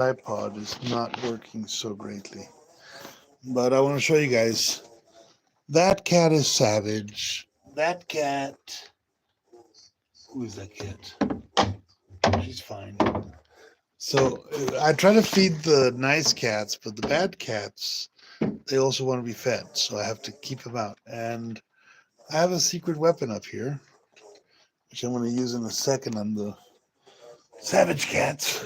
tripod is not working so greatly. But I want to show you guys. That cat is savage. That cat. Who is that cat? She's fine. So I try to feed the nice cats, but the bad cats, they also want to be fed. So I have to keep them out. And I have a secret weapon up here, which I'm going to use in a second on the savage cats.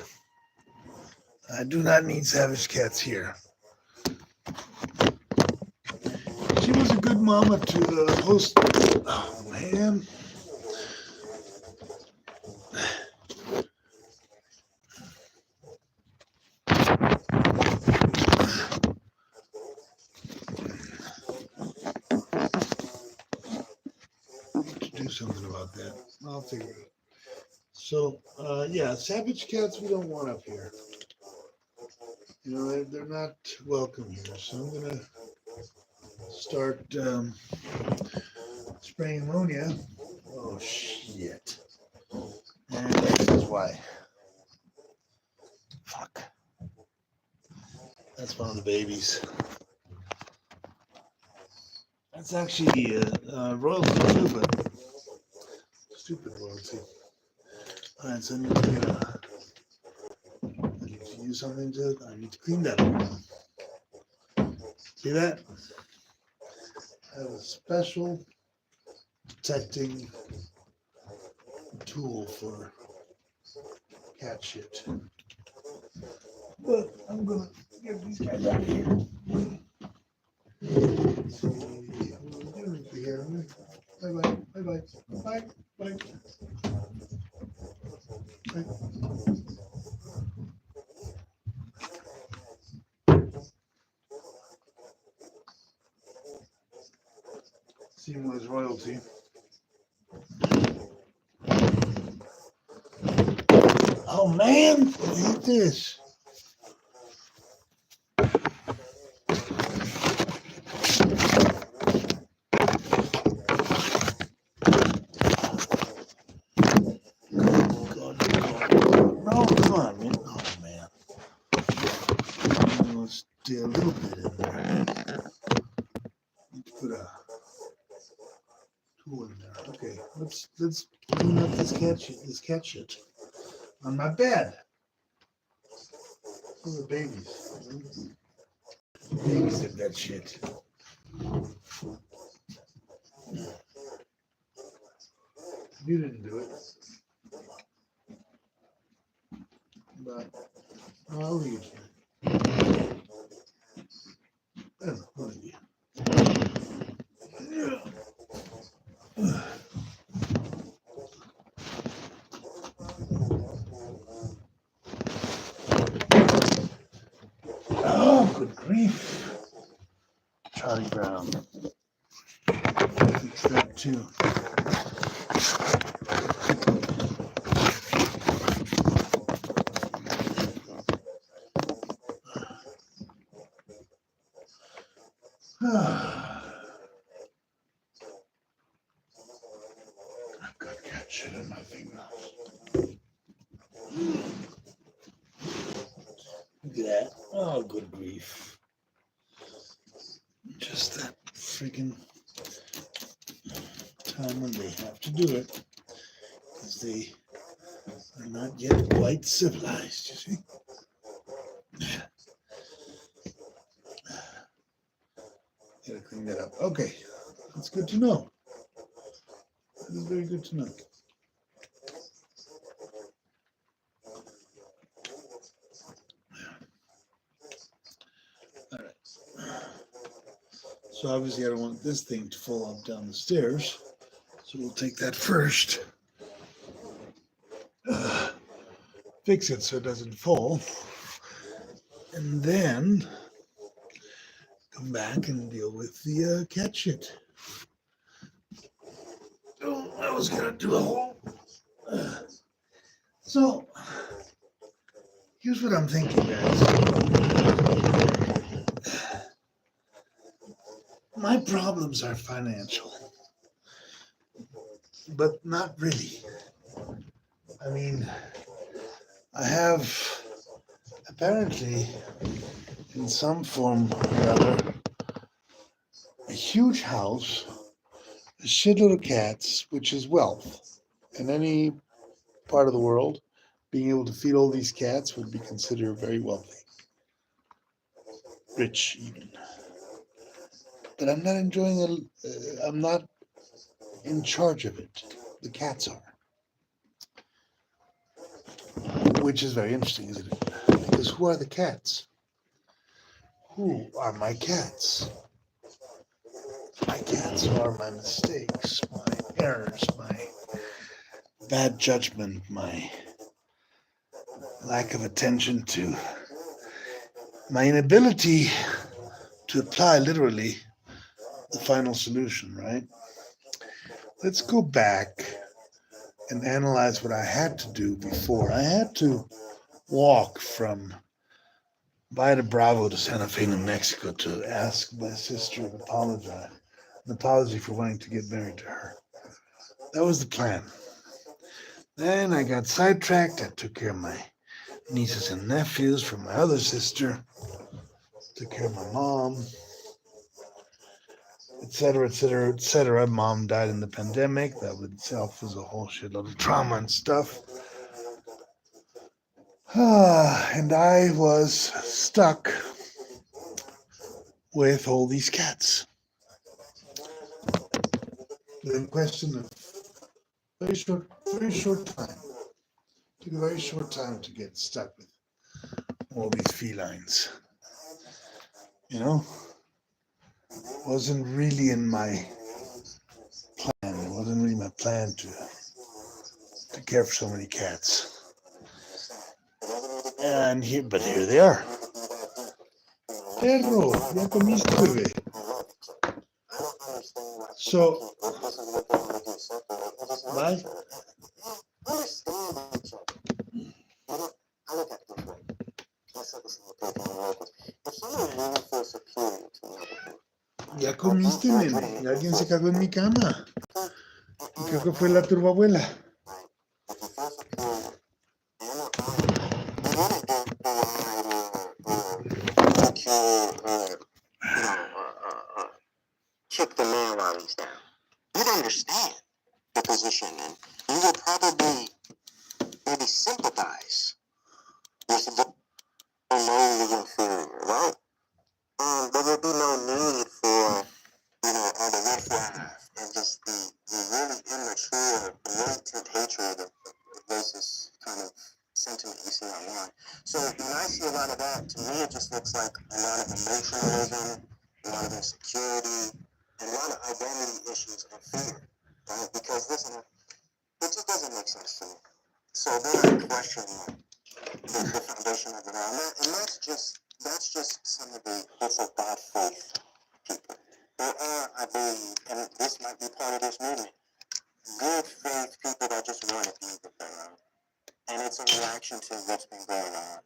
I do not need savage cats here. She was a good mama to the host. Oh, man. Do something about that. I'll figure it out. So, yeah, savage cats we don't want up here. You know, they're not welcome here. So I'm going to start spraying ammonia. Oh, shit. And this is why. Fuck. That's one of the babies. That's actually royalty too, but stupid royalty. Alright, so I need to use something to it. I need to clean that up. See that? I have a special protecting tool for cat shit. But I'm gonna get these guys out of here. Let's see what we're doing here. Bye bye. Bye bye. Bye bye. Bye. Seamless royalty. Oh man, look at this. No, come on, man. Oh man. Let's do a little bit in there. Let's put a tool in there. Okay, let's clean up this cat shit on my bed. For the babies. Babies did that shit. You didn't do it. But I'll leave you. Oh, what are you? Oh, good grief. Charlie Brown. Fix that too. I've got cat shit in my fingernails. Look at that. Oh, good grief. Just that freaking time when they have to do it. Because they are not yet quite civilized, you see. Gotta clean that up. Okay. That's good to know. That is very good to know. All right. So obviously I don't want this thing to fall up down the stairs. So we'll take that first. Fix it so it doesn't fall. And then come back and deal with the cat shit. Oh, I was gonna do a whole. So here's what I'm thinking, guys. My problems are financial, but not really. I mean, I have a apparently, in some form or other, a huge house, a shitload of cats, which is wealth. In any part of the world, being able to feed all these cats would be considered very wealthy, rich even. But I'm not enjoying it. I'm not in charge of it. The cats are, which is very interesting, isn't it? Because who are the cats? Who are my cats? My cats are my mistakes, my errors, my bad judgment, my lack of attention to my inability to apply literally the final solution, right? Let's go back and analyze what I had to do before. I had to walk from Valle de Bravo to Santa Fe, New Mexico to ask my sister an apology for wanting to get married to her. That was the plan. Then I got sidetracked. I took care of my nieces and nephews from my other sister, took care of my mom, etc., etc., etc. Mom died in the pandemic. That would itself was a whole shitload of trauma and stuff. And I was stuck with all these cats. In question of very short time. It took a very short time to get stuck with all these felines. You know, wasn't really in my plan. It wasn't really my plan to care for so many cats. But here they are. Perro, ya comiste, bebé. So, bye. Ya comiste, nene. Y alguien se cagó en mi cama. Y creo que fue la turbabuela. Kick the man while he's down. You'd understand the position, and you would probably maybe sympathize with the lowly inferior, right? And there would be no need for, all the riffraff and just the really immature, blatant hatred versus kind of sentiment you see online. So when I see a lot of that, to me it just looks like a lot of emotionalism, a lot of insecurity, and a lot of identity issues and fear, right? Because listen, it just doesn't make sense to me. So then I question the foundation of it all, and that's just some of the bad faith people. There are, I believe, and this might be part of this movement, good faith people that just want to be the better. And it's a reaction to what's been going on.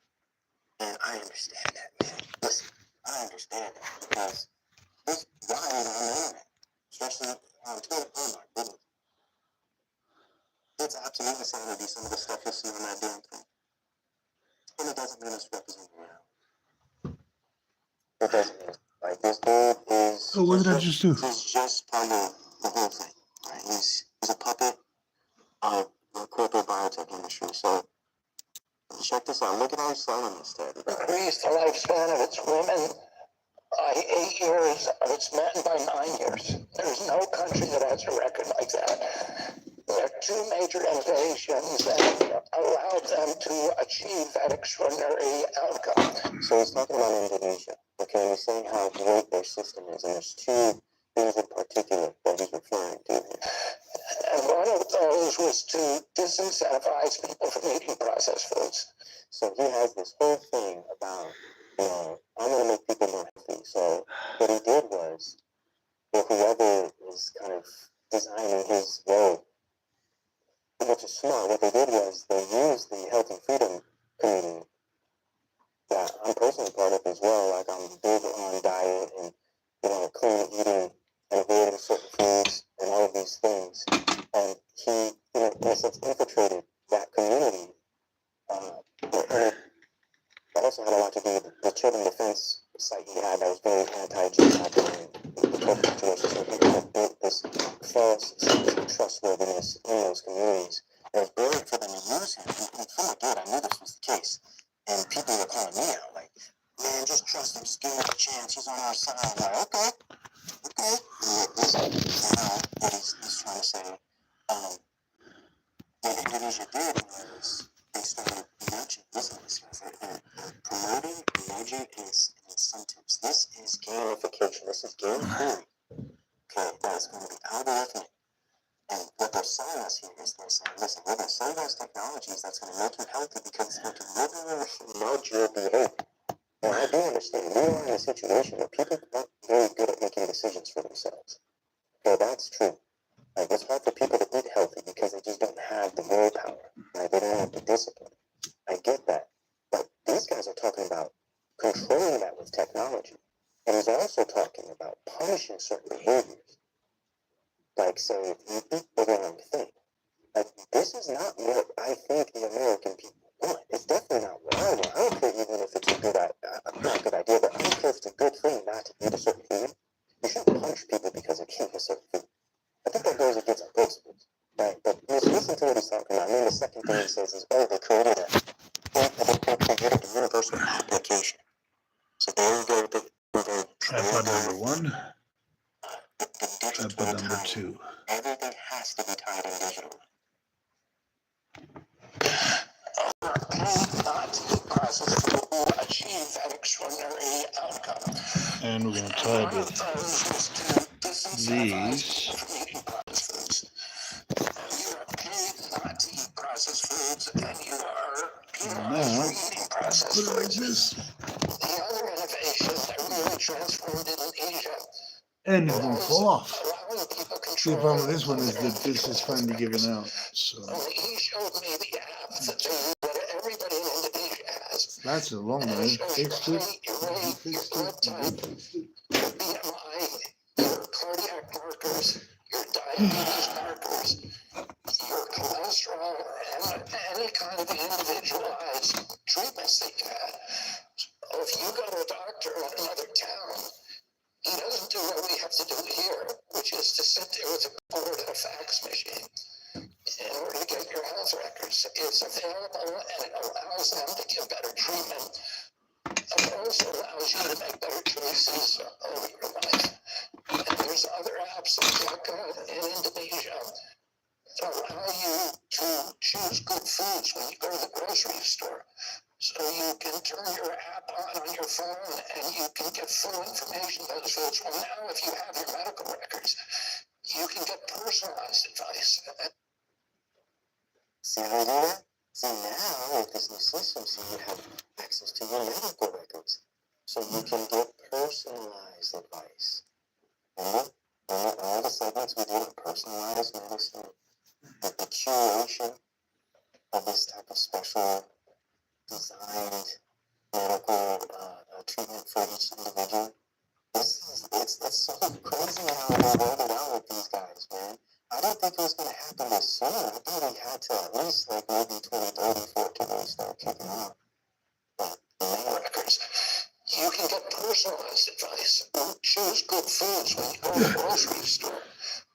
And I understand that, man. Listen, I understand that because this guy is on the internet, especially on Twitter. Oh my goodness. It's absolute insanity, some of the stuff you see on that damn thing. And it doesn't mean it's representing reality. It doesn't mean like this dude is. So what did I just do? He's just part of the whole thing. Right? He's a puppet of the corporate biotech industry. So check this out. Look at how he's selling this stuff. Increase the lifespan of its women by 8 years, of its men by 9 years. There's no country that has a record like that. There are two major innovations that allowed them to achieve that extraordinary outcome. So he's talking about Indonesia. Okay, he's saying how great their system is, and there's two things in particular that he's referring to. And one of those was to disincentivize people from eating processed foods. So he has this whole thing about, I'm going to make people more healthy. So what he did was, whoever is kind of designing his road, which is smart, what they did was they used the health and freedom community that I'm personally part of as well. Like I'm big on diet and, clean eating and avoiding certain foods and all of these things. And he, in a sense, infiltrated that community. also had a lot to do with the children defense site he had that was very anti-jihad during the COVID situation. So he kind of built this false sense of trustworthiness in those communities. It was brilliant for them to use him. And from the get, I knew this was the case. And people were calling me out, like, man, just trust him, give him a chance, he's on our side. I'm like, okay. And now what he's trying to say, what Indonesia did was they started nudging, listen to this, guys, promoting, nudging, and incentives. This is gamification. This is game theory. Okay, that's going to be algorithmic. And what they're selling us here is they're saying, listen, we're going to sell you guys technologies that's going to make you healthy because it's going to literally nudge your behavior. And I do understand we are in a situation where people aren't very good at making decisions for themselves. Okay, that's true. Like, it's hard for people to eat healthy because they just don't have the willpower. Right? They don't have the discipline. I get that. But these guys are talking about controlling that with technology. And he's also talking about punishing certain behaviors. Like, say, if you eat the wrong thing. Like, this is not what I think the American people want. It's definitely not what I want. I don't care even if it's a good idea, but I don't care if it's a good thing not to eat a certain food. You shouldn't punish people because they can't eat a certain food. I think that goes against our principles, right? But listen to what he's talking about. And then the second thing he says is, oh, they created a universal application. So there you go with the Tripod number one, the digital tripod number tie. two. Everything has to be tied in digital. Process to achieve that extraordinary outcome. And we're going to tie it with these. Now, put it like this. The other innovation that really transformed Indonesia. And it won't fall off. See, the problem with this one is that this is finally given out. So He showed me the app that everybody in Indonesia has. that's a long one. Fixed it. Fixed it. Your BMI, your cardiac markers, your diabetes markers, your cholesterol, and any kind of individualized treatments that you have. If you go to a doctor in another town, he doesn't do what we have to do here, which is to sit there with a board and a fax machine in order to get your health records. It's available and it allows them to give better treatment. It also allows you to make better choices over your life. And there's other apps like in Indonesia that allow you to choose good foods when you go to the grocery store. So you can turn your app on your phone and you can get full information about those foods. Well, now if you have your medical records, you can get personalized advice. See how they do that? See, now with this new system, you have access to your medical records. So you can get personalized advice. Remember? All the segments we did on personalized medicine, the curation of this type of special designed medical treatment for each individual. It's so crazy how they rolled it out with these guys, man. I didn't think it was going to happen this soon. I thought we had to at least like maybe 2030 for it to really start kicking out. But the records, you can get personalized advice. Choose good foods when you go to the grocery store.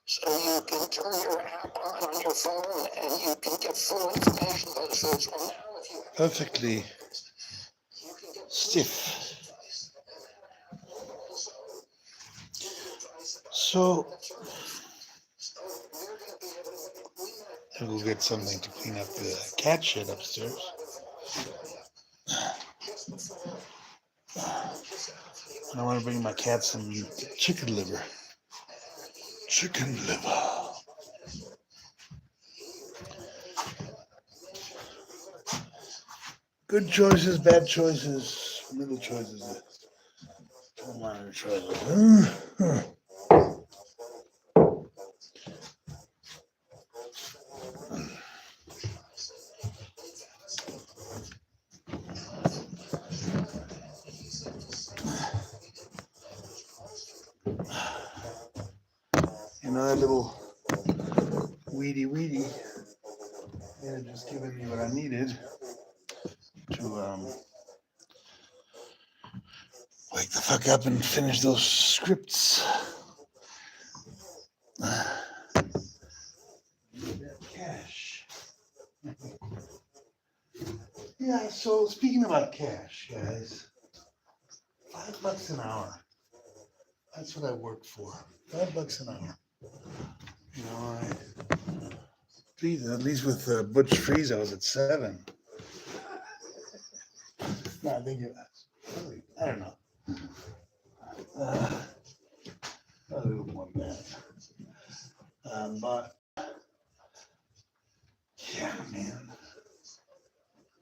So you can turn your app on your phone and you can get full information about the foods. Well, now if you have perfectly stiff. So I'll go get something to clean up the cat shit upstairs. And I want to bring my cat some chicken liver. Chicken liver. Good choices, bad choices, middle choices, minor choices. You know that little weedy, yeah, just giving me what I needed to wake the fuck up and finish those scripts. Cash. Yeah, so speaking about cash, guys, $5 an hour. That's what I work for. $5 an hour. You know, at least with Butch Freeze, I was at 7. No, I think I don't know. A little more than that. But yeah, man.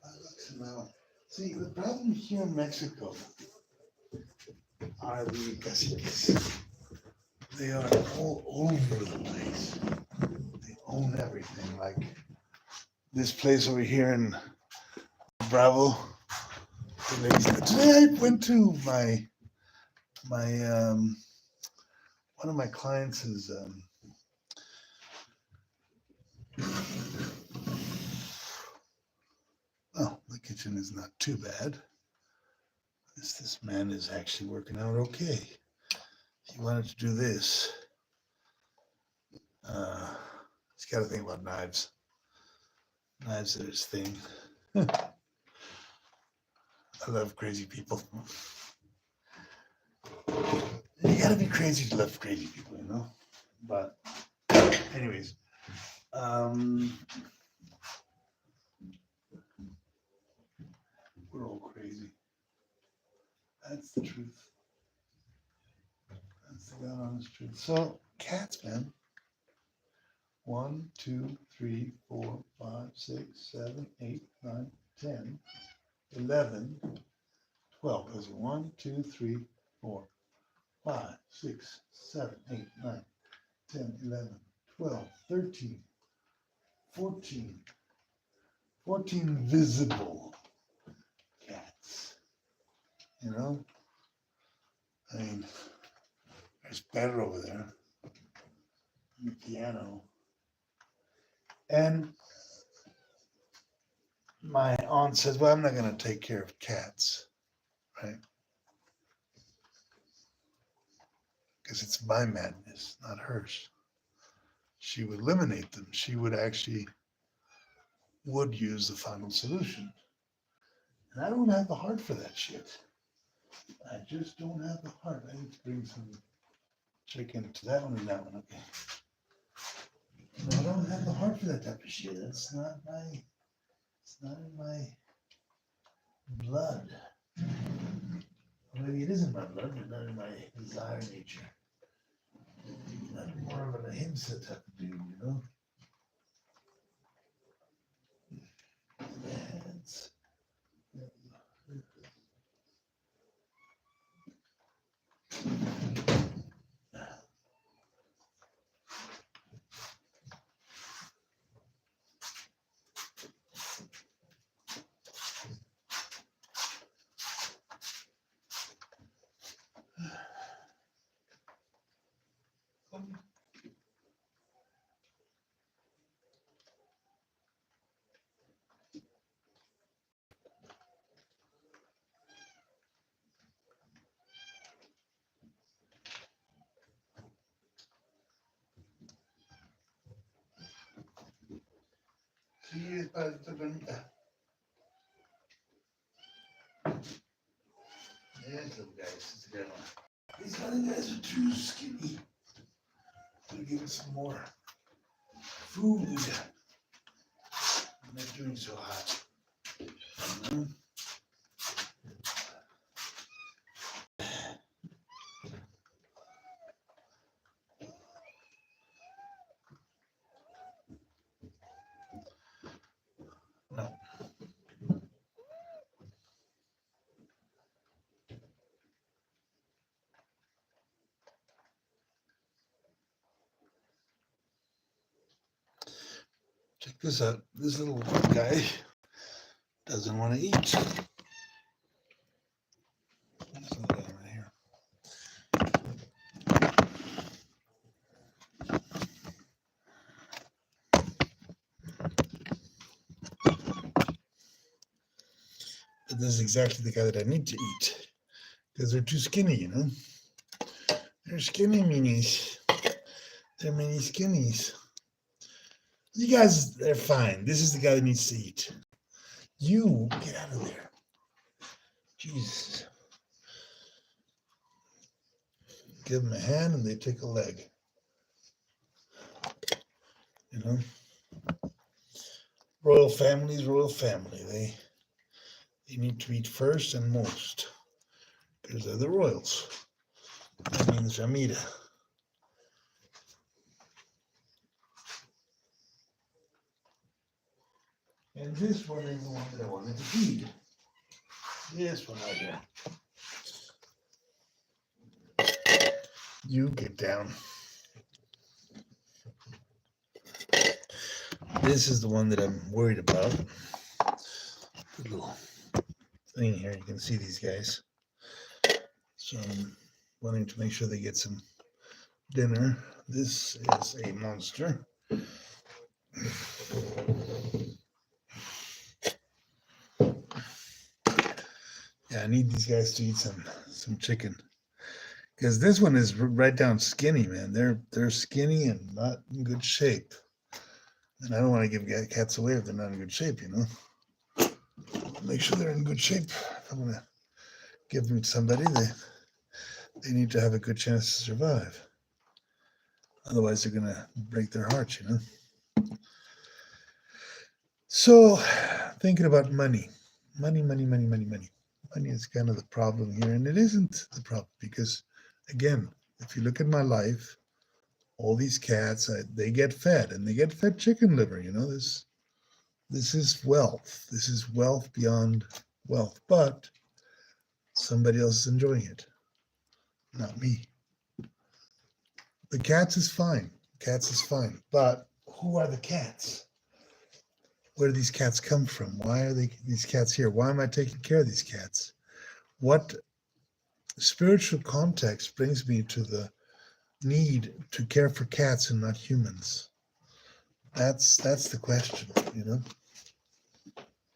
$5 an hour. See, the problem here in Mexico are the caciques. They are all over the place. They own everything. Like this place over here in Bravo. Today I went to my one of my clients is the kitchen is not too bad. This man is actually working out okay. He wanted to do this. He's got to think about knives. Knives are his thing. I love crazy people. You gotta be crazy to love crazy people, you know? But anyways, we're all crazy. That's the truth. That's the God honest truth. So cats, man. 1, 2, 3, 4, 5, 6, 7, 8, 9, 10, 11, 12. There's 1, 2, 3, 4, 5, 6, 7, 8, 9, 10, 11, 12, 13, 14. 14 visible cats. You know? I mean, there's better over there. On the piano. And my aunt says, well, I'm not going to take care of cats, right? Because it's my madness, not hers. She would eliminate them. She would use the final solution. And I don't have the heart for that shit. I just don't have the heart. I need to bring some chicken to that one and that one. Okay. I don't have the heart for that type of shit. It's not in my blood. Or maybe it is in my blood, but not in my desire nature. I'm more of an ahimsa type of dude, you know? Hands. Sí, para esta planita. There's little guys. It's a good one. These other guys are too skinny. I'm gonna give them some more food. I'm not doing so hot. No. Check this out. This little guy doesn't want to eat. This little guy right here. But this is exactly the guy that I need to eat. because they're too skinny, you know. They're skinny minis. They're mini skinnies. You guys, they're fine. This is the guy that needs to eat. You get out of there. Jesus. Give them a hand and they take a leg. You know? Royal families, royal family. They need to eat first and most. Because they're the royals. That means Ramita. And this one is the one that I wanted to feed. This one right here. You get down. This is the one that I'm worried about. Good little thing here. You can see these guys. So I'm wanting to make sure they get some dinner. This is a monster. Yeah, I need these guys to eat some chicken. Because this one is right down skinny, man. They're skinny and not in good shape. And I don't want to give cats away if they're not in good shape, you know. Make sure they're in good shape. If I'm going to give them to somebody, they need to have a good chance to survive. Otherwise, they're going to break their hearts, you know. So, thinking about money. Money. Money is kind of the problem here. And it isn't the problem because, again, if you look at my life, all these cats, they get fed, and they get fed chicken liver. You know, this is wealth. This is wealth beyond wealth. But somebody else is enjoying it, not me. The cats is fine. Cats is fine. But who are the cats? Where do these cats come from? Why are these cats here? Why am I taking care of these cats? What spiritual context brings me to the need to care for cats and not humans? That's the question, you know.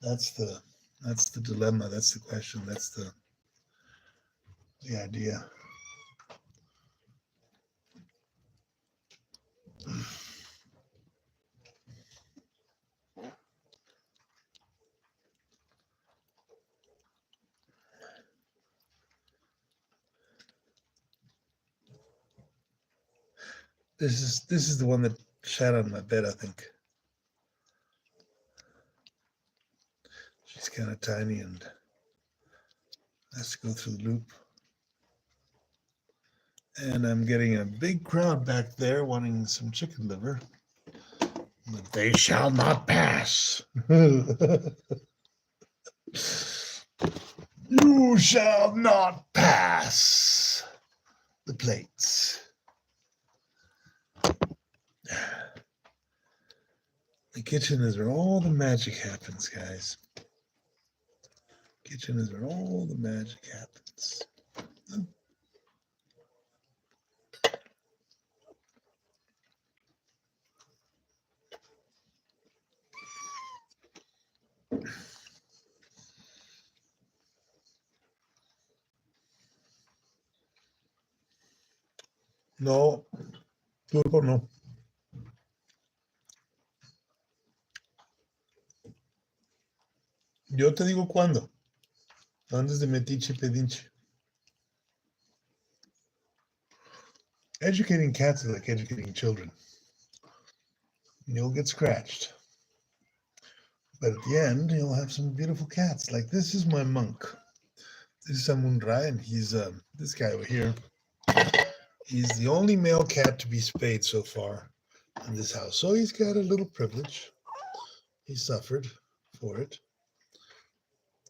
That's the dilemma. That's the question. That's the idea. This is the one that shat on my bed, I think. She's kind of tiny and has to go through the loop. And I'm getting a big crowd back there wanting some chicken liver. But they shall not pass. You shall not pass the plates. The kitchen is where all the magic happens, guys. Kitchen is where all the magic happens. No, turco no. Yo te digo cuándo. Antes de metiche pedinche. Educating cats is like educating children. You'll get scratched. But at the end, you'll have some beautiful cats. Like this is my monk. This is Amun-Ra, and he's this guy over here. He's the only male cat to be spayed so far in this house. So he's got a little privilege. He suffered for it.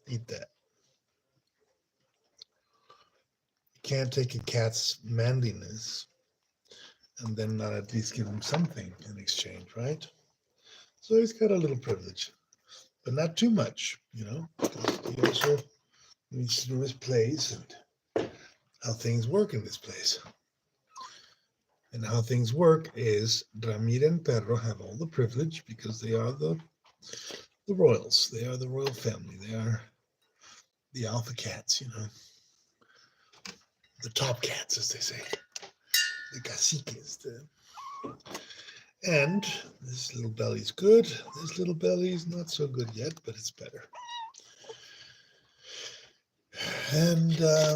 Eat that. You can't take a cat's manliness and then not at least give him something in exchange, right? So he's got a little privilege, but not too much, you know, because he also needs to know his place and how things work in this place. And how things work is Ramita and Perro have all the privilege because they are the royals. They are the royal family. They are the alpha cats, you know. the top cats, as they say, the caciques. And this little belly's good. This little belly's not so good yet, but it's better. And yeah.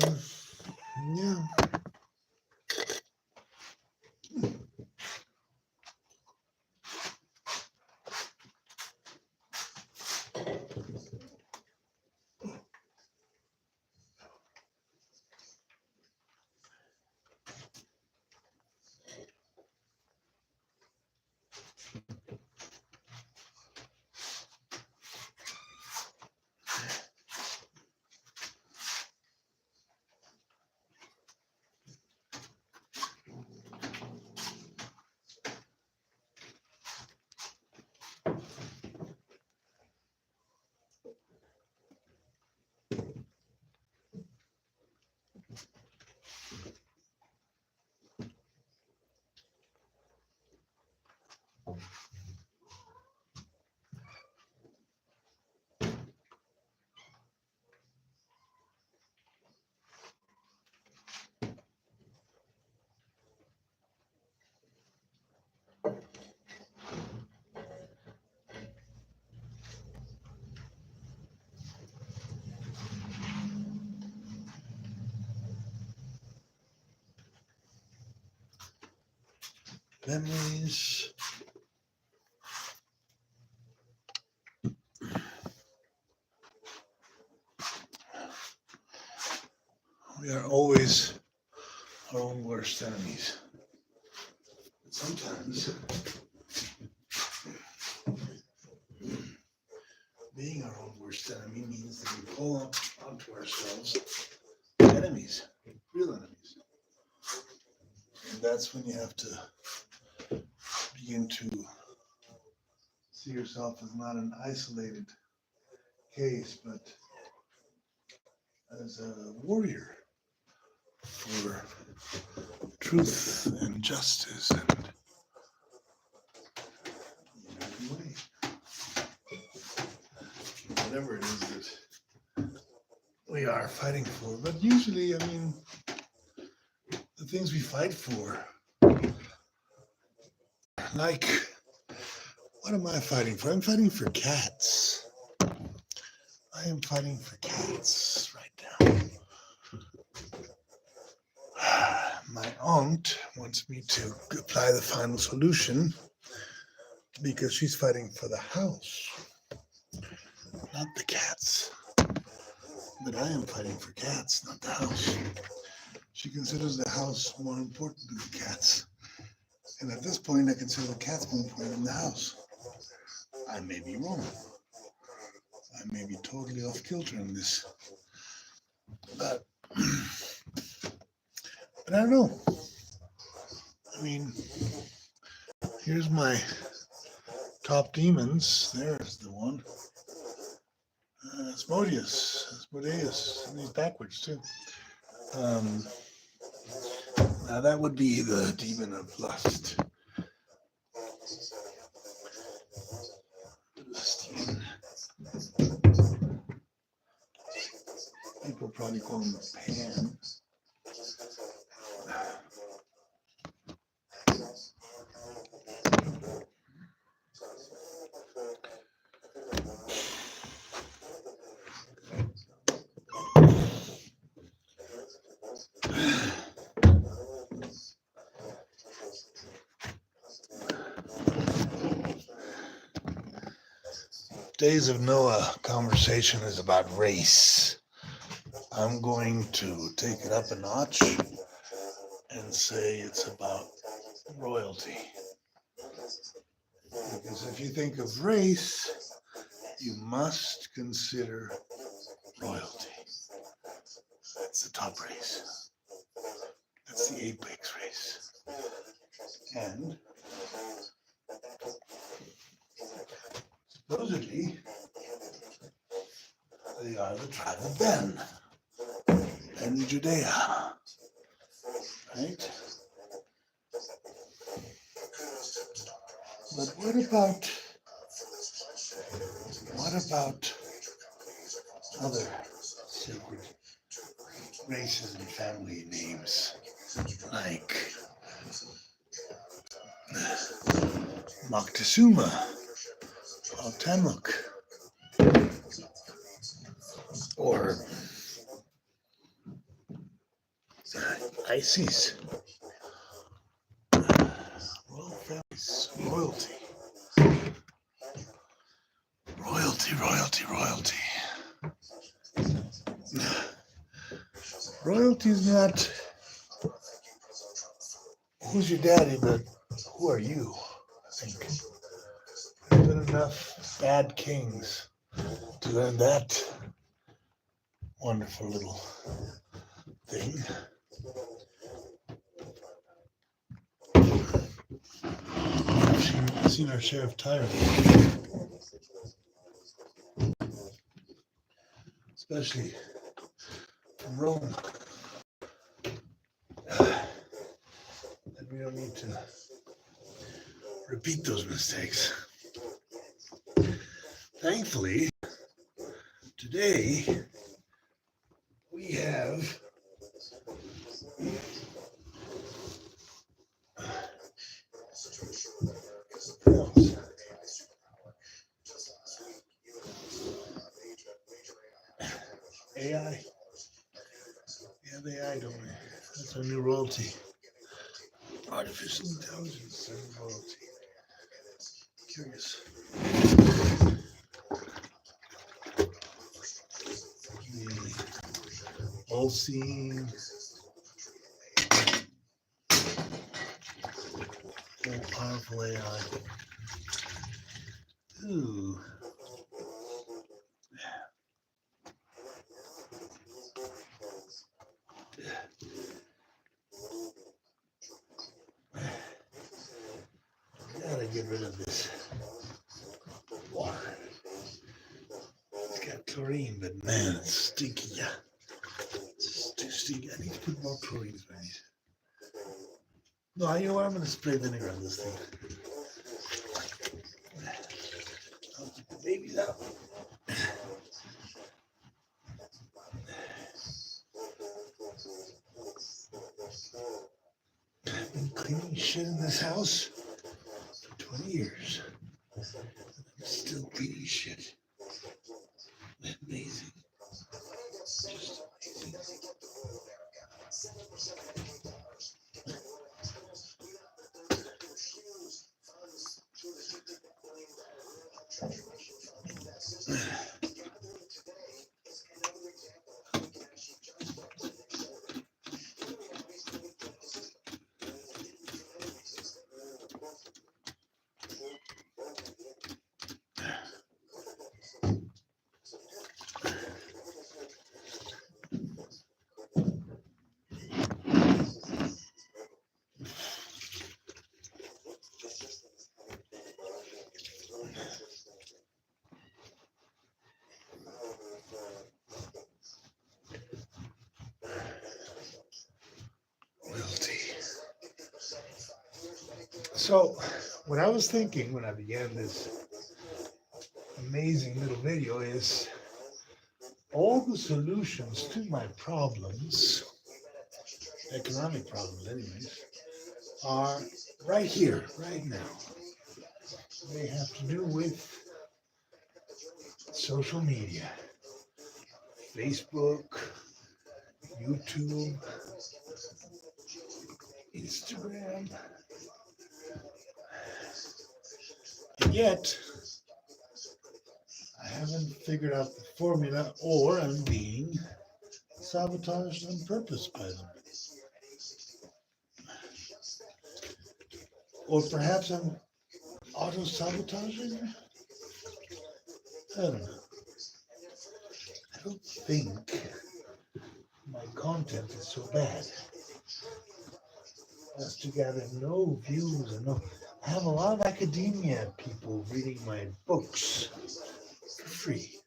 Memories. We are always our own worst enemies. But sometimes being our own worst enemy means that we pull up onto ourselves enemies, real enemies. And that's when you have to begin to see yourself as not an isolated case, but as a warrior for truth and justice and way. Whatever it is that we are fighting for. But usually, I mean, the things we fight for, like, what am I fighting for? I'm fighting for cats. I am fighting for cats right now. My aunt wants me to apply the final solution because she's fighting for the house, not the cats. But I am fighting for cats, not the house. She considers the house more important than the cats. And at this point, I consider the cats more important than the house. I may be wrong. I may be totally off kilter in this. But I don't know. I mean, here's my top demons. There's the one. Asmodeus. And he's backwards too. Now that would be the demon of lust. People probably call him Pan. Days of Noah conversation is about race. I'm going to take it up a notch and say it's about royalty. Because if you think of race, you must consider royalty. That's the top race. That's the apex race. And supposedly, they are the tribe of Ben and Judea, right? But what about other sacred races and family names like Moctezuma, Cuauhtémoc, or Isis. Royal families, royalty. Royalty, royalty, royalty. Royalty is not who's your daddy, but who are you? I think there's been enough bad kings to end that wonderful little thing. I've seen our share of tyrants, especially from Rome. And we don't need to repeat those mistakes. Thankfully, today we have AI. We have AI, don't we? That's our new royalty. Artificial intelligence and royalty. Curious. The all-seeing, all-powerful AI. Ooh. Gotta get rid of this water. It's got chlorine, but man, it's stinky. Yeah. It's too stinky. I need to put more chlorine in it. No, you know what? I'm gonna spray vinegar on this thing. I'll get the babies out. I've been cleaning shit in this house for 20 years. I'm still cleaning shit. Amazing. Just amazing. Royalty. So, what I was thinking when I began this amazing little video is all the solutions to my problems, economic problems anyways, are right here, right now. They have to do with social media, Facebook, YouTube, Instagram. And yet, I haven't figured out the formula, or I'm being sabotaged on purpose by them. Or perhaps I'm auto-sabotaging? I don't know. I don't think my content is so bad as to gather no views and no. I have a lot of academia people reading my books for free.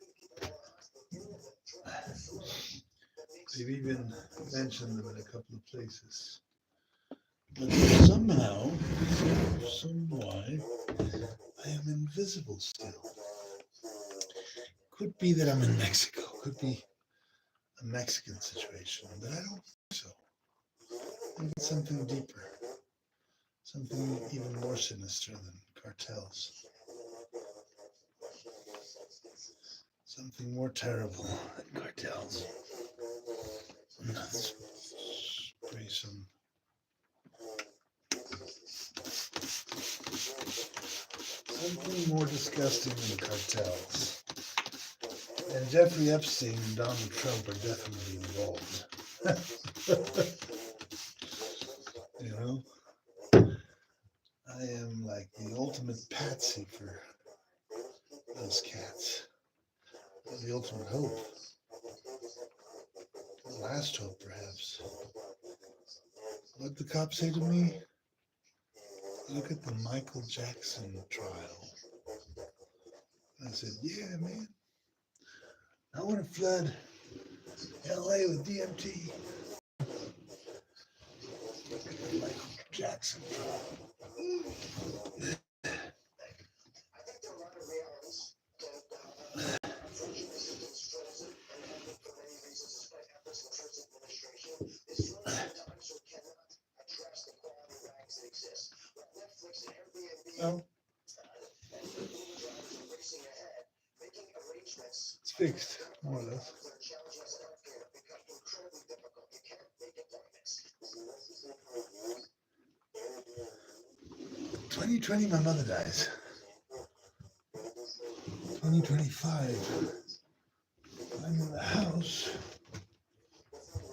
They've even mentioned them in a couple of places. But somehow, some why, I am invisible still. Could be that I'm in Mexico. Could be a Mexican situation, but I don't think so. I think it's something deeper, something even more sinister than cartels, something more terrible than cartels. Let's spray some. Something more disgusting than cartels. And Jeffrey Epstein and Donald Trump are definitely involved. You know? I am like the ultimate patsy for those cats. The ultimate hope. The last hope, perhaps. What did the cops say to me? Look at the Michael Jackson trial. I said, yeah, man. I want to flood LA with DMT. Look at the Michael Jackson trial. Well, it's fixed, more or less. 2020, my mother dies. 2025, I'm in the house,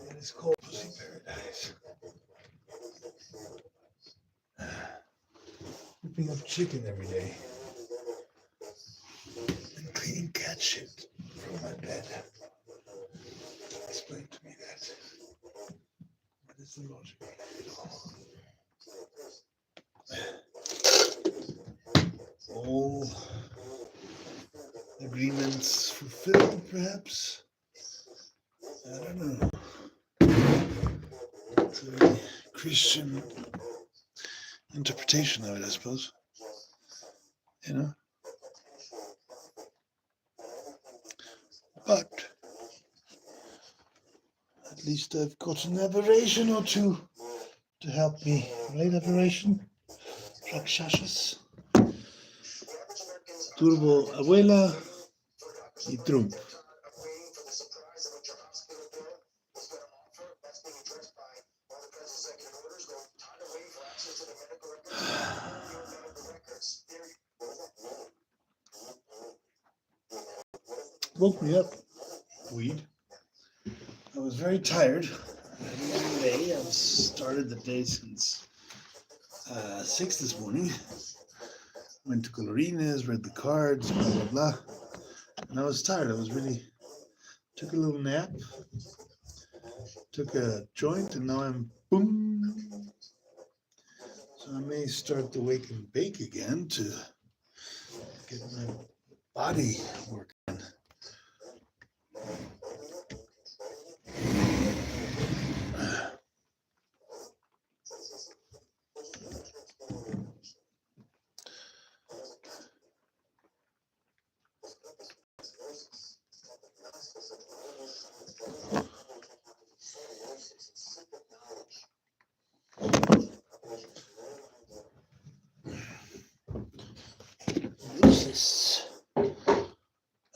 and it's called Pussy Paradise. Whipping up chicken every day. And cleaning cat shit from my bed. Explain to me that. What is the logic of it all? All agreements fulfilled, perhaps? I don't know. It's a very Christian interpretation of it, I suppose. You know? But at least I've got an aberration or two to help me. Right, aberration? Rakshashas. Turbo Abuela y Trump. Woke me up. Weed. I was very tired. Day. I've started the day since 6 this morning. Went to Colorines, read the cards, blah blah blah. And I was tired. Took a little nap, took a joint, and now I'm boom. So I may start to wake and bake again to get my body working.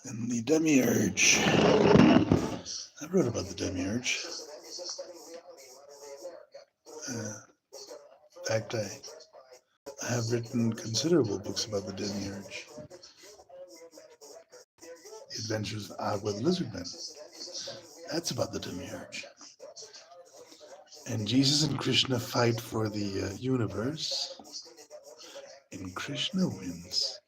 And the demiurge. I wrote about the demiurge. In fact, I have written considerable books about the demiurge. The Adventures of Agua the Lizardman. That's about the demiurge. And Jesus and Krishna fight for the universe, and Krishna wins.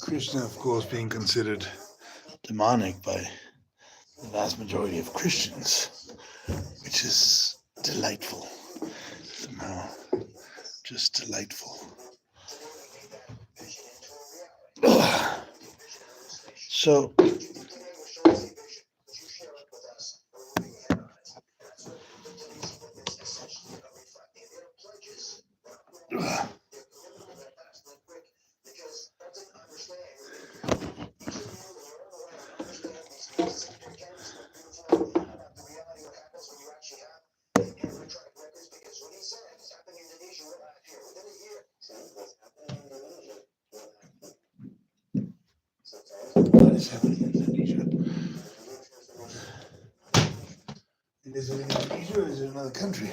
Krishna, of course, being considered demonic by the vast majority of Christians, which is delightful. Somehow, just delightful. So, What is happening in Indonesia? Is it in Indonesia or is it another country?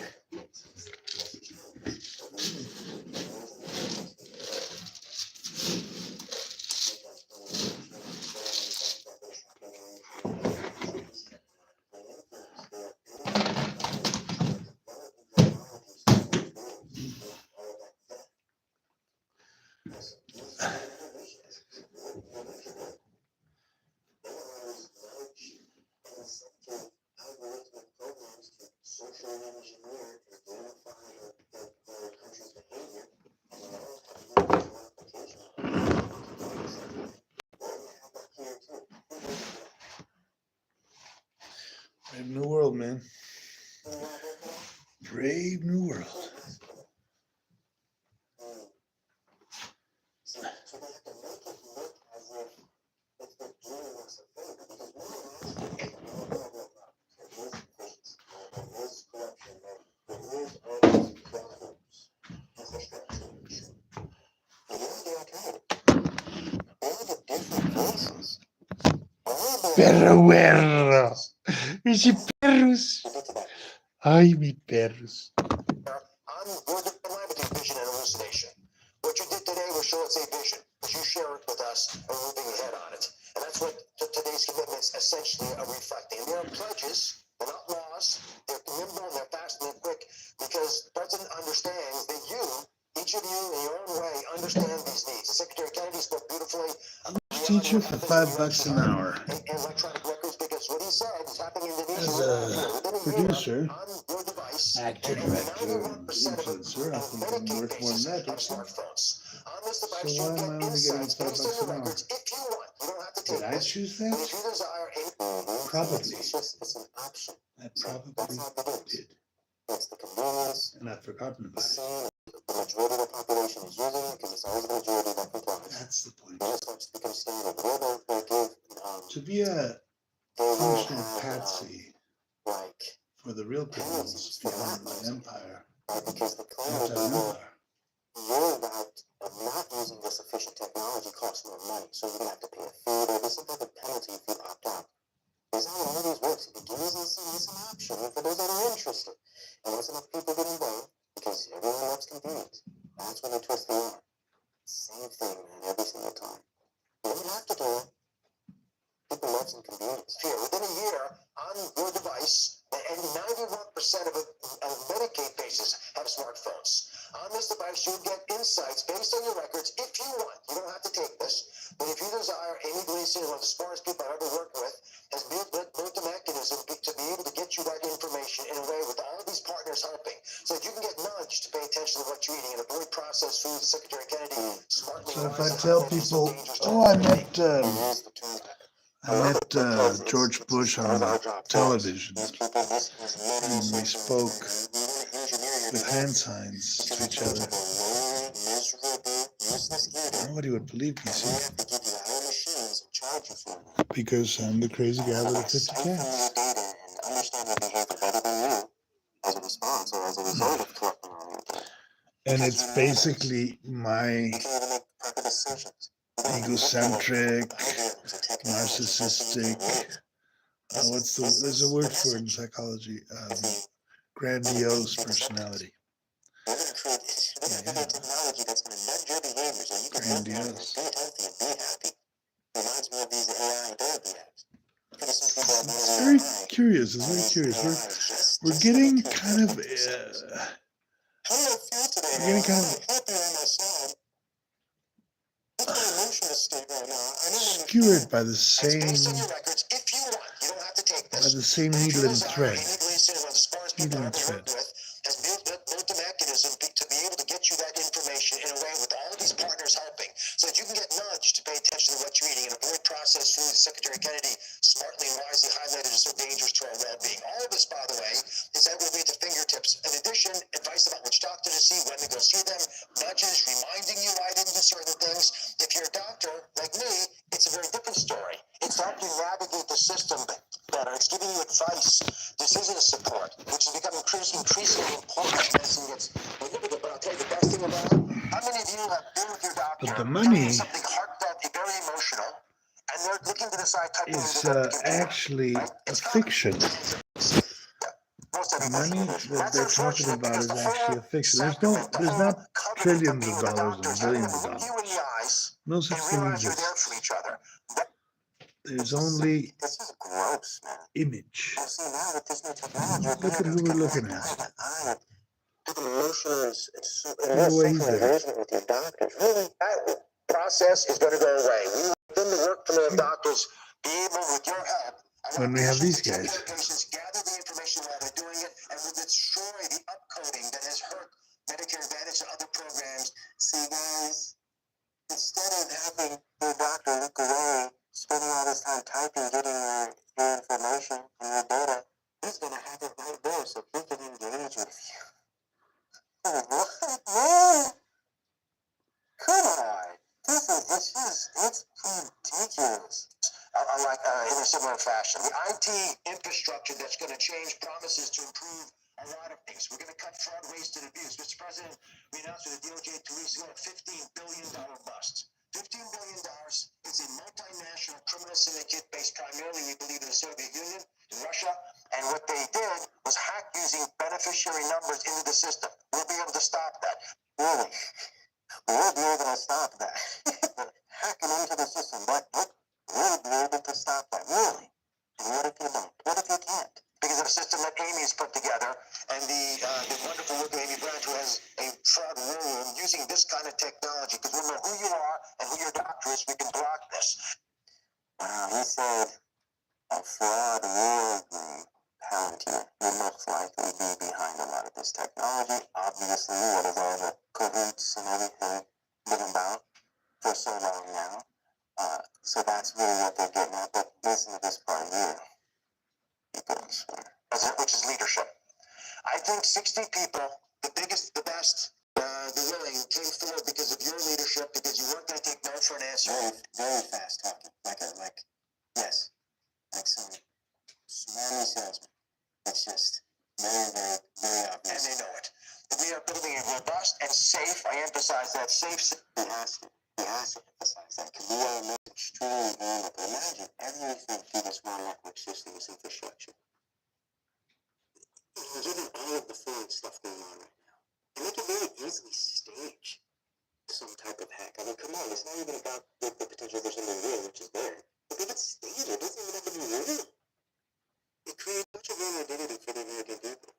Brave new world, man. Brave new world. Perro. Mis perros. Ay, mi perros. I'm your line between vision and hallucination. What you did today was show it's a vision, but you share it with us and we're moving ahead on it. And that's what today's commitments essentially are reflecting. And they are pledges, they're not laws, they're nimble and they're fast and they're quick because the President understands that you, each of you in your own way, understand these needs. And Secretary Kennedy spoke beautifully. Teacher for $5 an hour. Electronic records, because what he said is happening in Indonesia. As a producer, on your device, actor, director, influencer, I think I'm worth more than that, don't you? smartphones. On this So device, why you am I get only getting insights based $5 on an your hour? records if you want. You don't have to take Did I this. choose But if that? you desire Probably. it's an option. I That's probably how it is. did. It's the convenience. And I've forgotten about it. The majority of the population is using it because it's always the majority that complies. That's the point. And it's to become standard. They'll give, To be a they will functional have, patsy like, for the real criminals behind the empire, because the you have to have an claim empire. your route of not using this efficient technology costs more money, so you're gonna have to pay a fee. There'll be some type of penalty if you opt out. That's how all these works. It gives us an option for those that are interested. And once enough people get involved, because everyone loves convenience, that's when they twist the arm. Same thing, man, every single time. You don't have to do it. People love some convenience. Here, within a year, on your device, and 91% of Medicaid patients have smartphones. On this device, you'll get insights based on your records if you want. You don't have to take this. But if you desire, Amy Gleason, one of the smartest people I've ever worked with, has built a mechanism to be able to get you that information in a way with all of these partners helping, so that you can get nudged to pay attention to what you're eating and avoid processed foods. Secretary Kennedy smartly. So if I tell people, oh, I met George Bush on television, and we spoke with hand signs to each other, nobody would believe me, see? Because I'm the crazy guy with the 50 cats. And it's basically my egocentric, narcissistic, there's a word for it in psychology, grandiose personality. Yeah. Grandiose. It's very curious. It's very curious. We're getting kind of skewered by the same needle and thread. Needle and thread. Has built a mechanism to be able to get you that information in a way with all of these partners helping, so that you can get nudged to pay attention to what you're eating and avoid processed foods. Secretary Kennedy smartly and wisely highlighted as so dangerous to our well-being. All of this, by the way, is that will be at the fingertips. In addition, advice about which doctor to see, when to go see them, nudges reminding you why I didn't do certain things. If you're a doctor like me, it's a very different story. It's help you navigate the system better. It's giving you advice, decision support, which is becoming increasingly important as medicine gets. But I'll tell you the best thing about it. How many of you have been with your doctor, But the telling you money something heartfelt, very emotional, and they're looking to decide type of is what to give to you, actually right? a It's common. fiction. Most The everybody money it is. that That's they're talking unfortunate about because is the actually whole a fiction. sacrament, the There's whole not covenant of trillions being of with the dollars doctor and is having billions them of look you in dollars. the eyes No such and thing as realize you're there this. for each other. There's only This is gross, man. image. Well, see, now with this new technology, Look at who we're looking at. Have an emotional and Look at what he's social doing. engagement with your doctors. Really, that process is going to go away. We within the workflow of doctors be able, with your help, When we have these take care guys. of patients, gather the information while they're doing it, and will destroy the upcoding that has hurt Medicare Advantage and other programs. See, guys, instead of having your doctor look away, spending all this time typing, getting your information and your data, he's going to have it right there so he can engage with you. Oh, what? Man? Come on. It's ridiculous. Like in a similar fashion, the IT infrastructure that's going to change promises to improve a lot of things. We're going to cut fraud, waste, and abuse. Mr. President, we announced with the DOJ 2 weeks ago a $15 billion bust. $15 billion is a multinational criminal syndicate based primarily, we believe, in the Soviet Union, in Russia. And what they did was hack using beneficiary numbers into the system. We'll be able to stop that. Really? We'll be able to stop that. Hacking into the system, but we'll be able to stop that. Really? And what if you don't? What if you can't? Because of a system that Amy's put together, and the wonderful work of Amy Branch, who has a fraud war room using this kind of technology, because we'll know who you are and who your doctor is, we can block this. Wow, he said a fraud war room. Palantir will most likely be behind a lot of this technology. Obviously, what is all the cahoots and everything been about for so long now. So that's really what they're getting at. But listen to this part here. Which is leadership. I think 60 people, the biggest, the best, the willing, came forward because of your leadership, because you weren't going to take no for an answer. Very fast talking. Yes. Like some smarmy salesman. It's just very obvious. And they know it. We are building a robust and safe, I emphasize that, safe system. He has to emphasize that, because we are extremely vulnerable. Imagine everything through this one network system is infrastructure. Given all of the foreign stuff going on right now, and they can very easily stage some type of hack. I mean, come on, it's not even about the potential for something real, which is there. But they can stage it. It doesn't even have to be real. It creates such a vulnerability for the American people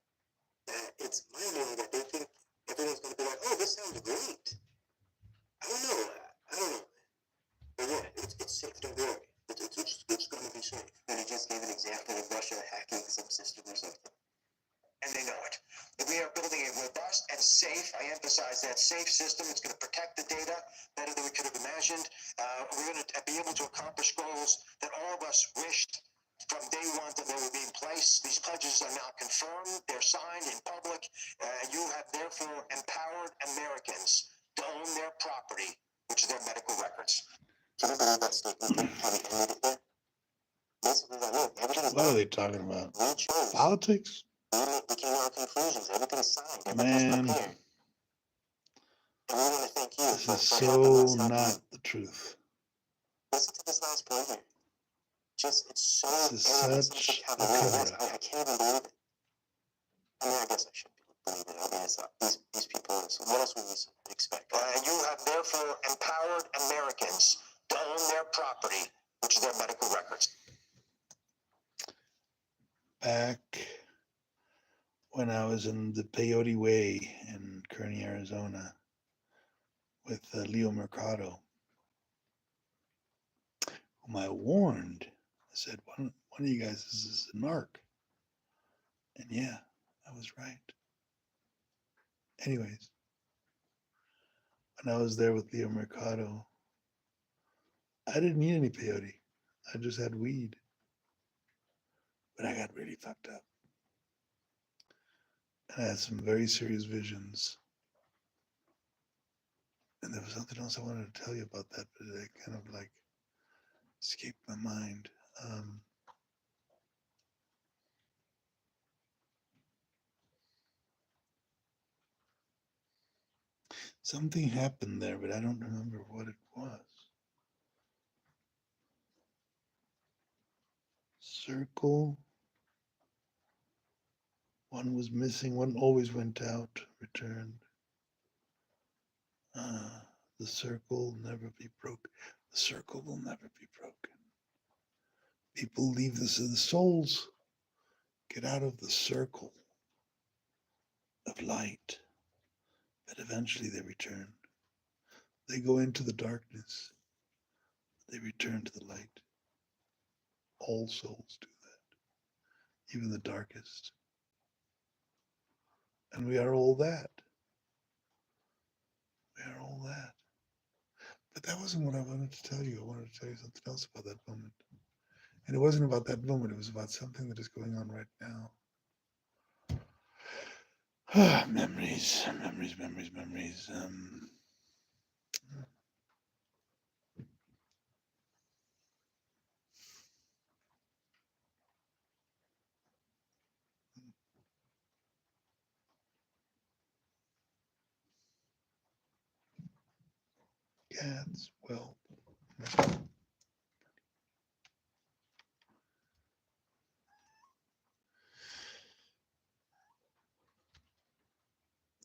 that it's mind-blowing that they think everyone's going to be like, oh, this sounds great. I don't know. But yeah, it's safe. Don't worry. It's going to be safe. And he just gave an example of Russia hacking some system or something. And they know it. We are building a robust and safe, I emphasize that, safe system. It's going to protect the data better than we could have imagined. We're going to be able to accomplish goals that all of us wished from day one that they were being placed. These pledges are now confirmed. They're signed in public. You have therefore empowered Americans to own their property, which is their medical records. Can you believe that statement? What are they talking about? Politics? We came to our conclusions. Everything's signed. Man, prepared. And we want to thank you this is for helping us so help not you. the truth. Listen to this last part here. It's so This is arrogant, such a cavalier. cover-up. I can't even believe it. I mean, I guess I should believe it. I mean, it's these people. What else would we expect? You have therefore empowered Americans to own their property, which is their medical records. Back when I was in the Peyote Way in Kearney, Arizona, with Leo Mercado, whom I warned. I said, one of you guys is a narc. And yeah, I was right. Anyways, when I was there with Leo Mercado, I didn't need any peyote. I just had weed. But I got really fucked up. And I had some very serious visions. And there was something else I wanted to tell you about that, but it kind of like escaped my mind. Um, Something happened there, but I don't remember what it was. Circle. One was missing. One always went out, returned. Uh, the circle will never be broken. The circle will never be broken. People leave this, the souls get out of the circle of light, but eventually they return. They go into the darkness, they return to the light. All souls do that, even the darkest. And we are all that. We are all that. But that wasn't what I wanted to tell you. I wanted to tell you something else about that moment. And it wasn't about that moment, it was about something that is going on right now. Memories, memories, memories, memories. Cats, well,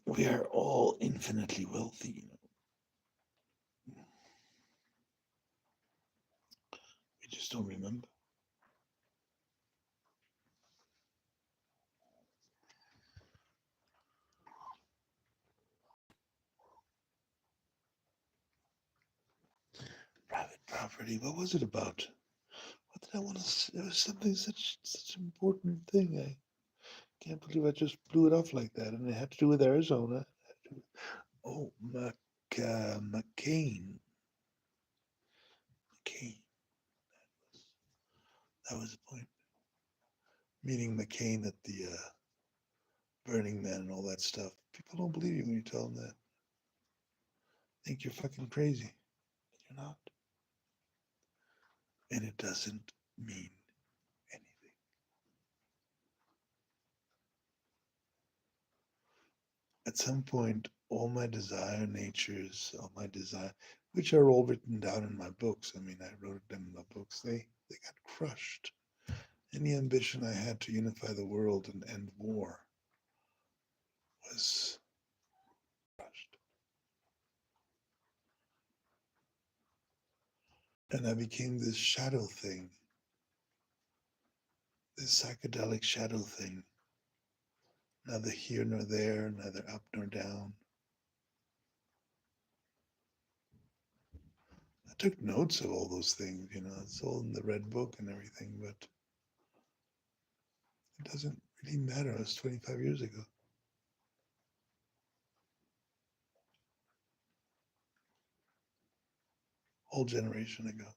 we are all infinitely wealthy. We just don't remember. Private property. What was it about? What did I want to say? It was something such an important thing. I can't believe I just blew it off like that, and it had to do with Arizona. Oh, McCain. McCain. That was the point. Meeting McCain at the Burning Man and all that stuff. People don't believe you when you tell them that. Think you're fucking crazy. You're not. And it doesn't mean anything. At some point, all my desire natures, all my desire, which are all written down in my books. I mean, I wrote them in my books. They got crushed. Any ambition I had to unify the world and end war was crushed. And I became this shadow thing, this psychedelic shadow thing, neither here nor there, neither up nor down. I took notes of all those things, it's all in the red book and everything, but it doesn't really matter. It was 25 years ago. Whole generation ago.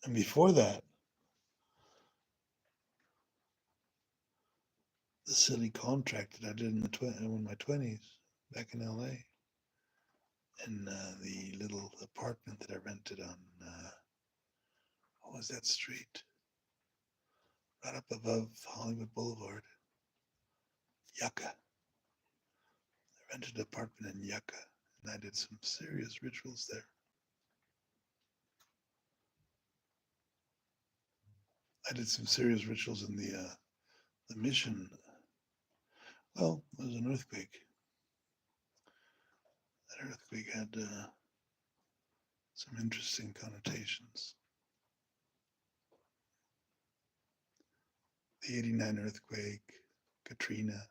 And before that, the silly contract that I did in my 20s back in LA, and the little apartment that I rented on, what was that street? Right up above Hollywood Boulevard, Yucca. I rented an apartment in Yucca, and I did some serious rituals there. I did some serious rituals in the mission. Well, there was an earthquake. That earthquake had some interesting connotations. The 89 earthquake, Katrina,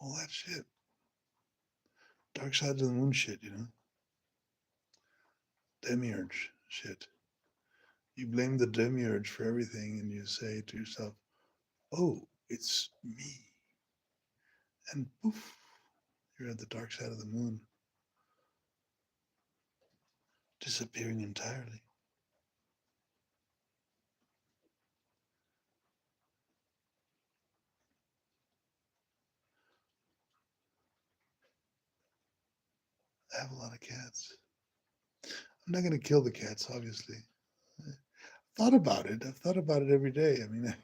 all that shit. Dark side of the moon shit, Demiurge shit. You blame the demiurge for everything and you say to yourself, oh, it's me. And poof, you're at the dark side of the moon, disappearing entirely. I have a lot of cats. I'm not going to kill the cats, obviously. Thought about it. I've thought about it every day. I mean,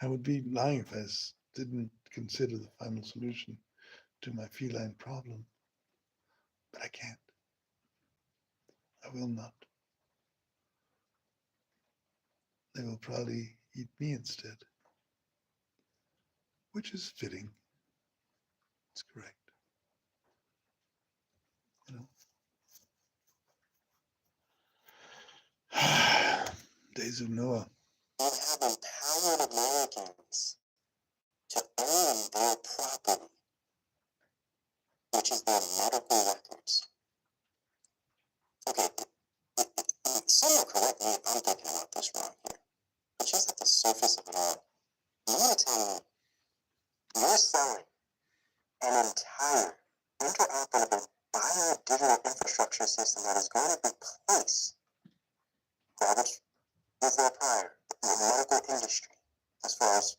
I would be lying if didn't consider the final solution to my feline problem. But I can't. I will not. They will probably eat me instead, which is fitting. It's correct. You know. Days of Noah. You have empowered Americans to own their property, which is their medical records. Okay, some will correct me if I'm thinking about this wrong here, but just at the surface of it all, you want to tell me you're selling an entire interoperable bio-digital infrastructure system that is going to replace Robert before prior, the medical industry, as far as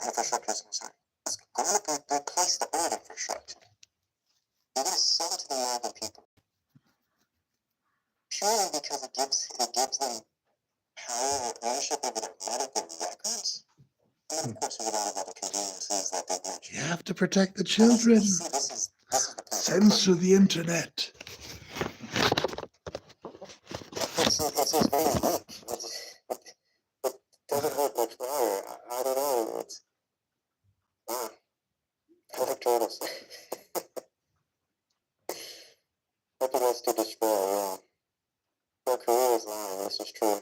infrastructure is concerned. It's going to replace the old infrastructure. You're going to sell it to the American people purely because it gives them power or ownership over their medical records. And then, of course, there's a lot of other conveniences that they mentioned. You have to protect the children. This is the point. Censor the internet. It's just very weak. It doesn't hold much power. I don't know. It's I like turtles. Nothing else to destroy, yeah. My career is lying, this is true.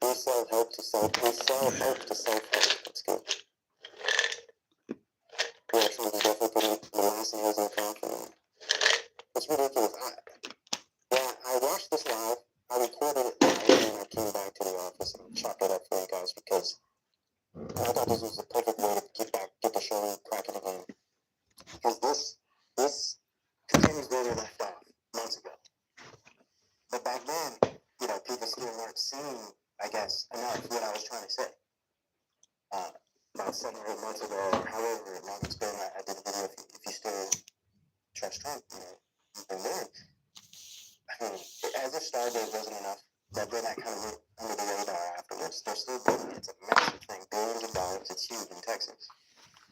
We sell help to self. That's good. Yeah, actually, we definitely put the last and has an account for that. It's ridiculous. I watched this live. I recorded it live, and then I came back to the office and chopped it up for you guys because I thought this was the perfect way to get the show cracking again. Because this continues where we left off months ago. But back then, people still weren't seeing, I guess, enough what I was trying to say. About 7 or 8 months ago, or however long it's been, I did a video, if you still trust Trump, you've been there. I mean, as if Stargate wasn't enough, that kind of went under the radar afterwards. They're still building it. It's a massive thing, billions of dollars. It's huge in Texas.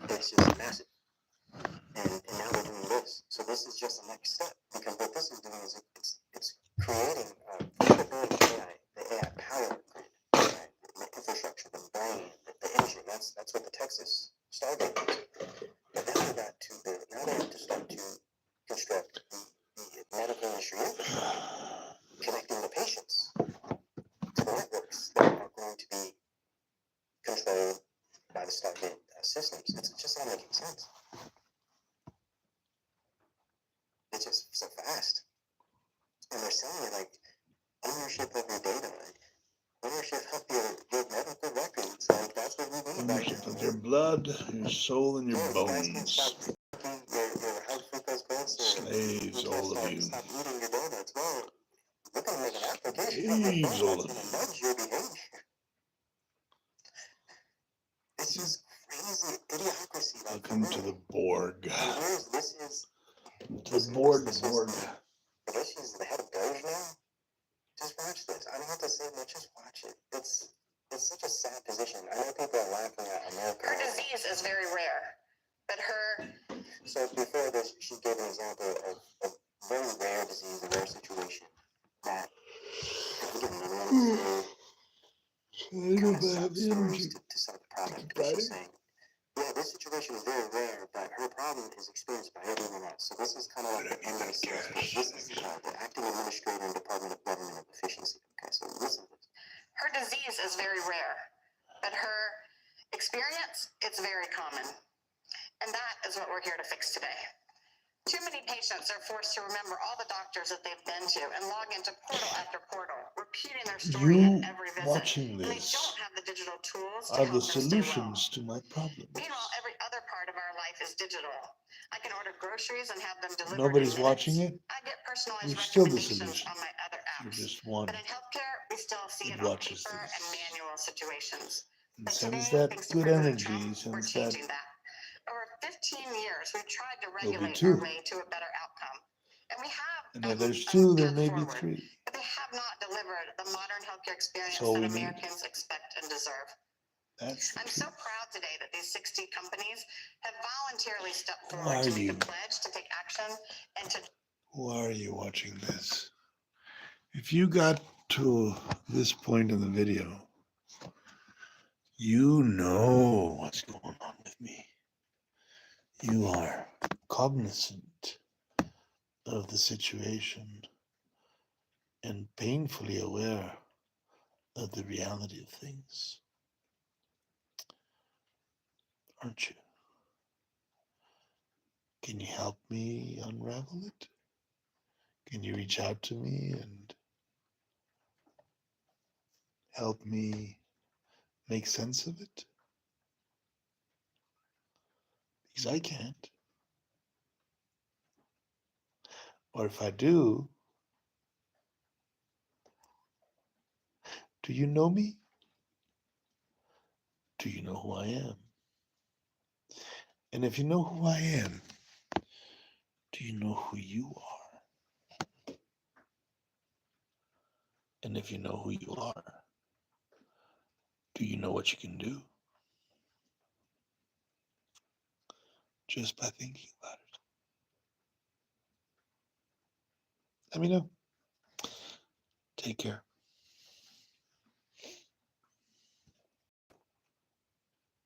It's just massive. And now they're doing this. So this is just the next step. Because what this is doing is it's creating the AI power grid, right? The infrastructure, the brain, the engine. That's what the Texas Stargate is. But now they have to start to construct the medical industry infrastructure, connecting the patients to the networks that are going to be controlled by the Stargate systems. It's just not making sense. It's just so fast. And they're selling it like ownership of your data, ownership of your medical records. Like, that's what we need right now. Ownership of your blood, your soul, and your You guys can't stop bones. taking your high fructose corn syrup. Slaves, all of you. Stop eating your donuts. Well, we're going to make an application on your Slaves, phone all that's of going to nudge your behavior. It's just crazy idiocracy. Like, Welcome to the Borg. and this is The Borg. I guess she's the head of Doge now. Just watch this. I don't have to say much. Just watch it. It's such a sad position. I know people are laughing at America. Her disease is very rare, but her... So before this, she gave an example of a very rare disease, a rare situation that kind of stories to sell the product. But she's saying, yeah, this situation is very rare, but her problem is experienced by everyone else. So this is kind of like the end of the sales pitch. This is the acting administrator in Department of Government Efficiency. Okay, so listen to this. Her disease is very rare, but her experience, it's very common. And that is what we're here to fix today. Too many patients are forced to remember all the doctors that they've been to and log into portal after portal, repeating their story at every visit. Watching and they this don't have the digital tools to are help the them stay well. solutions to my problems. Meanwhile, every other part of our life is digital. I can order groceries and have them delivered. Nobody's in minutes. watching it. I get personalized You're still the recommendations solution. on my other You're apps. just one But in healthcare, we still see that it on watches paper this. and manual situations. and But sends today, that thanks to good President energy, Trump, we're sends that changing that. Over 15 years, we've tried to There'll be regulate two. our way to a better outcome. And we have And if a there's two, there path may be forward, three. but they have not delivered the modern healthcare experience all that we need. Americans expect and deserve. That's the I'm so truth. proud today that these 60 companies have voluntarily stepped Who forward are to make you? a pledge to take action and to Who are you watching this? If you got to this point in the video, you know what's going on with me. You are cognizant of the situation and painfully aware of the reality of things, aren't you? Can you help me unravel it? Can you reach out to me and help me make sense of it? Because I can't. Or if I do you know me? Do you know who I am? And if you know who I am, do you know who you are? And if you know who you are, do you know what you can do? Just by thinking about it. Let me know. Take care.